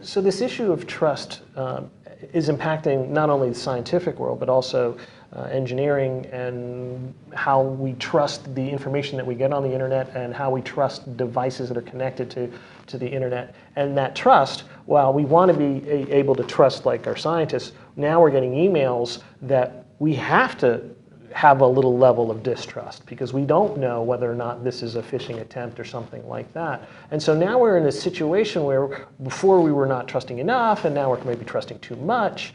So this issue of trust is impacting not only the scientific world, but also engineering and how we trust the information that we get on the internet and how we trust devices that are connected to the internet. And that trust, while we want to be able to trust like our scientists, now we're getting emails that we have to have a little level of distrust because we don't know whether or not this is a phishing attempt or something like that. And so now we're in a situation where before we were not trusting enough and now we're maybe trusting too much.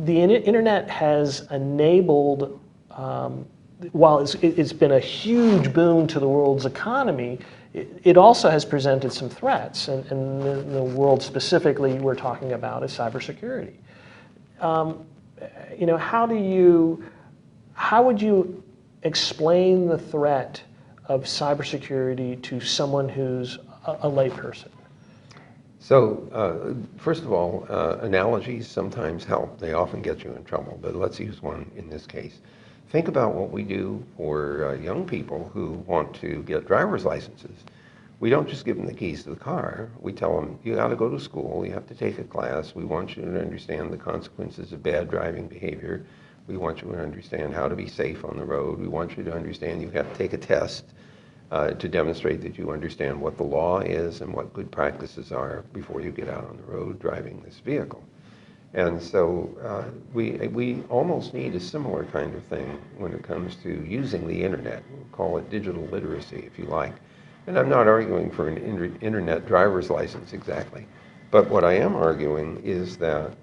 The internet has enabled, while it's been a huge boon to the world's economy, it also has presented some threats. And the world specifically we're talking about is cybersecurity. You know, how would you explain the threat of cybersecurity to someone who's a layperson? So, first of all, analogies sometimes help. They often get you in trouble, but let's use one in this case. Think about what we do for young people who want to get driver's licenses. We don't just give them the keys to the car. We tell them, you got to go to school, you have to take a class. We want you to understand the consequences of bad driving behavior. We want you to understand how to be safe on the road. We want you to understand you have to take a test to demonstrate that you understand what the law is and what good practices are before you get out on the road driving this vehicle. And so we almost need a similar kind of thing when it comes to using the internet. We'll call it digital literacy, if you like. And I'm not arguing for an internet driver's license exactly. But what I am arguing is that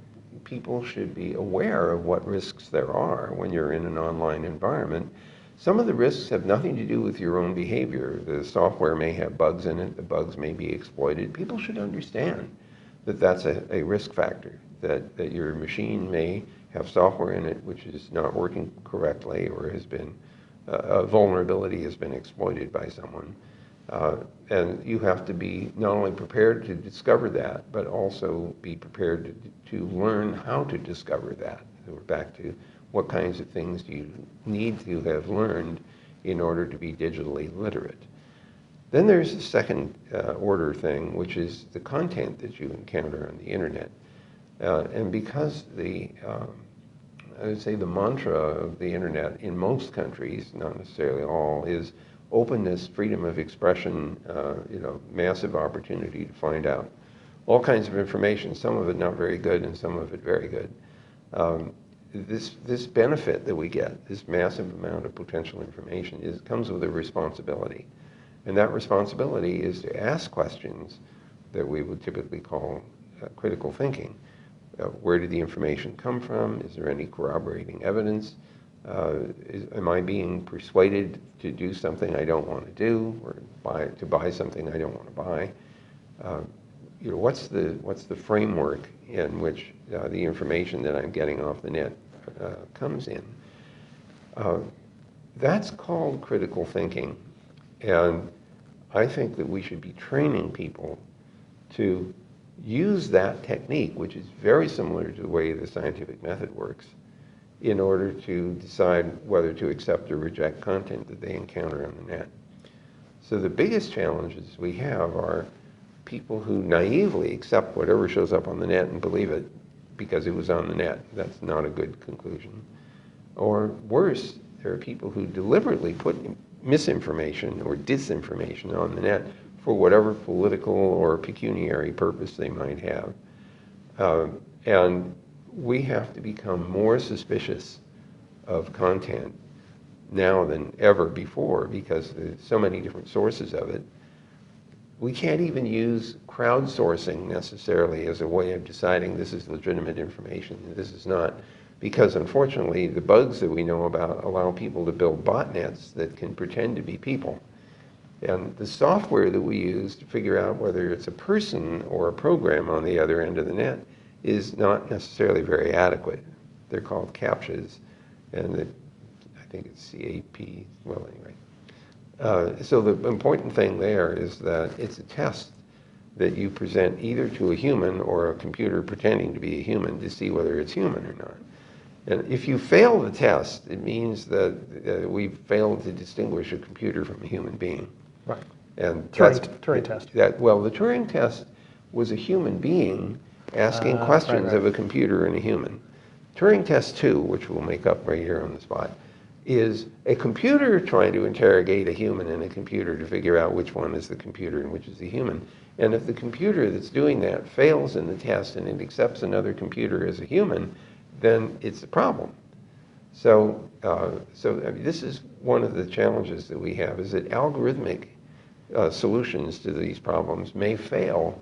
people should be aware of what risks there are when you're in an online environment. Some of the risks have nothing to do with your own behavior. The software may have bugs in it. The bugs may be exploited. People should understand that that's a risk factor, that your machine may have software in it which is not working correctly or has been, a vulnerability has been exploited by someone. And you have to be not only prepared to discover that, but also be prepared to learn how to discover that. So we're back to what kinds of things do you need to have learned in order to be digitally literate. Then there's the second order thing, which is the content that you encounter on the internet. And because I would say the mantra of the internet in most countries, not necessarily all, is openness, freedom of expression, massive opportunity to find out all kinds of information, some of it not very good and some of it very good. This benefit that we get, this massive amount of potential information, comes with a responsibility. And that responsibility is to ask questions that we would typically call critical thinking. Where did the information come from? Is there any corroborating evidence? Am I being persuaded to do something I don't want to do, or to buy something I don't want to buy? What's the framework in which the information that I'm getting off the net comes in? That's called critical thinking, and I think that we should be training people to use that technique, which is very similar to the way the scientific method works, in order to decide whether to accept or reject content that they encounter on the net. So the biggest challenges we have are people who naively accept whatever shows up on the net and believe it because it was on the net. That's not a good conclusion. Or worse, there are people who deliberately put misinformation or disinformation on the net for whatever political or pecuniary purpose they might have. And we have to become more suspicious of content now than ever before because there's so many different sources of it. We can't even use crowdsourcing necessarily as a way of deciding this is legitimate information and this is not, because unfortunately the bugs that we know about allow people to build botnets that can pretend to be people. And the software that we use to figure out whether it's a person or a program on the other end of the net is not necessarily very adequate. They're called CAPTCHAs, and I think it's CAP, well anyway. So the important thing there is that it's a test that you present either to a human or a computer pretending to be a human to see whether it's human or not. And if you fail the test, it means that we've failed to distinguish a computer from a human being. Right. And Turing test. Well, the Turing test was a human being asking Right, questions right. of a computer and a human. Turing test 2, which we'll make up right here on the spot, is a computer trying to interrogate a human and a computer to figure out which one is the computer and which is the human. And if the computer that's doing that fails in the test and it accepts another computer as a human, then it's a problem. So, I mean, this is one of the challenges that we have, is that algorithmic solutions to these problems may fail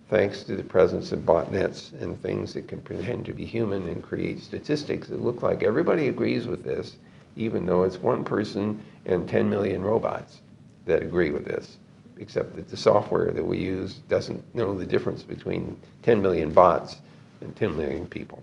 thanks to the presence of botnets and things that can pretend to be human and create statistics that look like everybody agrees with this, even though it's one person and 10 million robots that agree with this, except that the software that we use doesn't know the difference between 10 million bots and 10 million people.